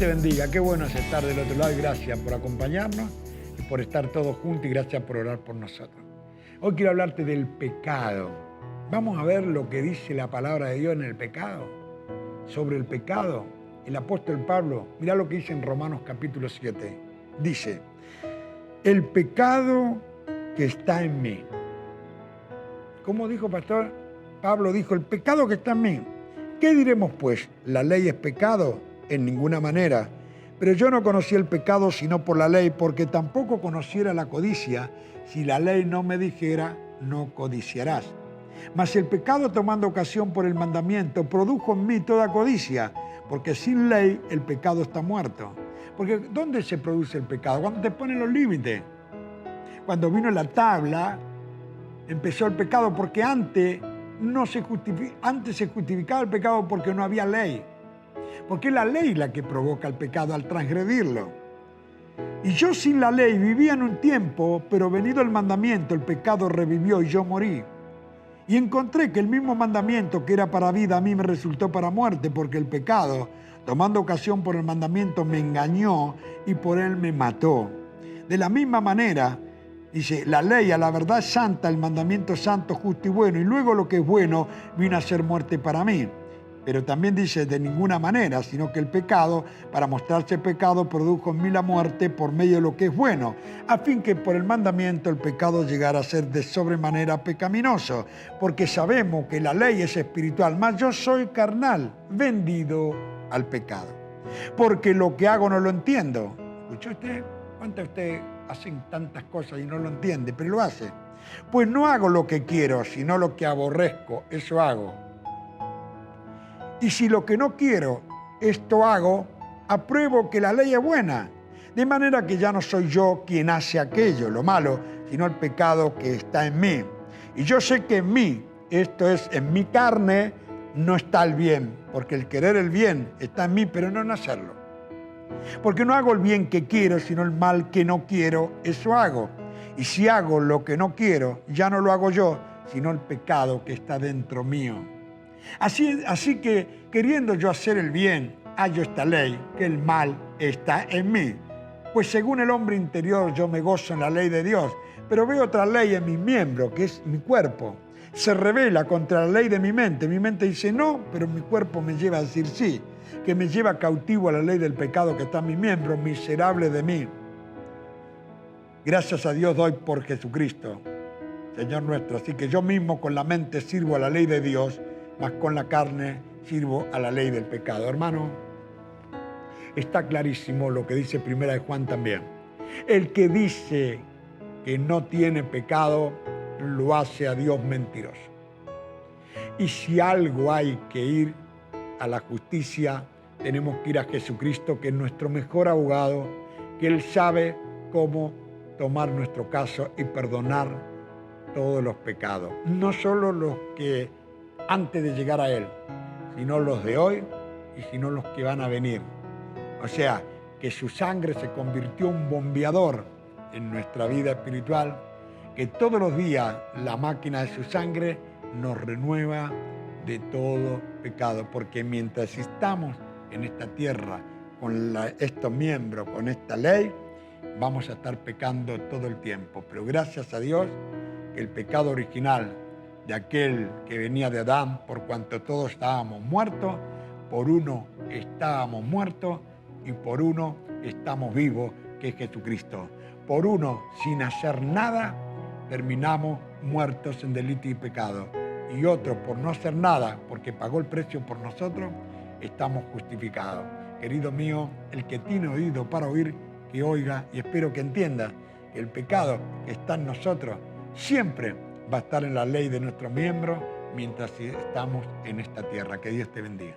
te bendiga, qué bueno es estar del otro lado y gracias por acompañarnos y por estar todos juntos y gracias por orar por nosotros. Hoy quiero hablarte del pecado. Vamos a ver lo que dice la palabra de Dios en el pecado. Sobre el pecado, el apóstol Pablo, mirá lo que dice en Romanos capítulo 7. Dice, el pecado que está en mí. ¿Cómo dijo pastor? Pablo dijo, el pecado que está en mí. ¿Qué diremos pues? ¿La ley es pecado? En ninguna manera. Pero yo no conocí el pecado sino por la ley, porque tampoco conociera la codicia si la ley no me dijera, no codiciarás. Mas el pecado, tomando ocasión por el mandamiento, produjo en mí toda codicia, porque sin ley el pecado está muerto. Porque ¿dónde se produce el pecado? Cuando te ponen los límites. Cuando vino la tabla, empezó el pecado, porque antes se justificaba el pecado porque no había ley. Porque es la ley la que provoca el pecado al transgredirlo. Y yo sin la ley vivía en un tiempo, pero venido el mandamiento, el pecado revivió y yo morí. Y encontré que el mismo mandamiento que era para vida a mí me resultó para muerte, porque el pecado, tomando ocasión por el mandamiento, me engañó y por él me mató. De la misma manera, dice, la ley a la verdad es santa, el mandamiento es santo, justo y bueno, y luego lo que es bueno vino a ser muerte para mí. Pero también dice, de ninguna manera, sino que el pecado, para mostrarse pecado, produjo en mí la muerte por medio de lo que es bueno, a fin que por el mandamiento el pecado llegara a ser de sobremanera pecaminoso, porque sabemos que la ley es espiritual, mas yo soy carnal, vendido al pecado. Porque lo que hago no lo entiendo. ¿Escuchó usted? ¿Cuántos de ustedes hacen tantas cosas y no lo entiende, pero lo hace? Pues no hago lo que quiero, sino lo que aborrezco, eso hago. Y si lo que no quiero, esto hago, apruebo que la ley es buena. De manera que ya no soy yo quien hace aquello, lo malo, sino el pecado que está en mí. Y yo sé que en mí, esto es, en mi carne, no está el bien, porque el querer el bien está en mí, pero no en hacerlo. Porque no hago el bien que quiero, sino el mal que no quiero, eso hago. Y si hago lo que no quiero, ya no lo hago yo, sino el pecado que está dentro mío. Así que, queriendo yo hacer el bien, hallo esta ley, que el mal está en mí. Pues según el hombre interior yo me gozo en la ley de Dios, pero veo otra ley en mi miembro, que es mi cuerpo. Se rebela contra la ley de mi mente. Mi mente dice no, pero mi cuerpo me lleva a decir sí, que me lleva cautivo a la ley del pecado que está en mi miembro, miserable de mí. Gracias a Dios doy por Jesucristo, Señor nuestro. Así que yo mismo con la mente sirvo a la ley de Dios, mas con la carne sirvo a la ley del pecado. Hermano, está clarísimo lo que dice Primera de Juan también. El que dice que no tiene pecado, lo hace a Dios mentiroso. Y si algo hay que ir a la justicia, tenemos que ir a Jesucristo, que es nuestro mejor abogado, que Él sabe cómo tomar nuestro caso y perdonar todos los pecados. No solo los que antes de llegar a Él, sino los de hoy y sino los que van a venir. O sea, que su sangre se convirtió en un bombeador en nuestra vida espiritual, que todos los días la máquina de su sangre nos renueva de todo pecado, porque mientras estamos en esta tierra con estos miembros, con esta ley, vamos a estar pecando todo el tiempo. Pero gracias a Dios, que el pecado original de aquel que venía de Adán, por cuanto todos estábamos muertos, por uno estábamos muertos y por uno estamos vivos, que es Jesucristo. Por uno, sin hacer nada, terminamos muertos en delito y pecado. Y otro, por no hacer nada, porque pagó el precio por nosotros, estamos justificados. Querido mío, el que tiene oído para oír, que oiga, y espero que entienda que el pecado que está en nosotros siempre va a estar en la ley de nuestros miembros mientras estamos en esta tierra. Que Dios te bendiga.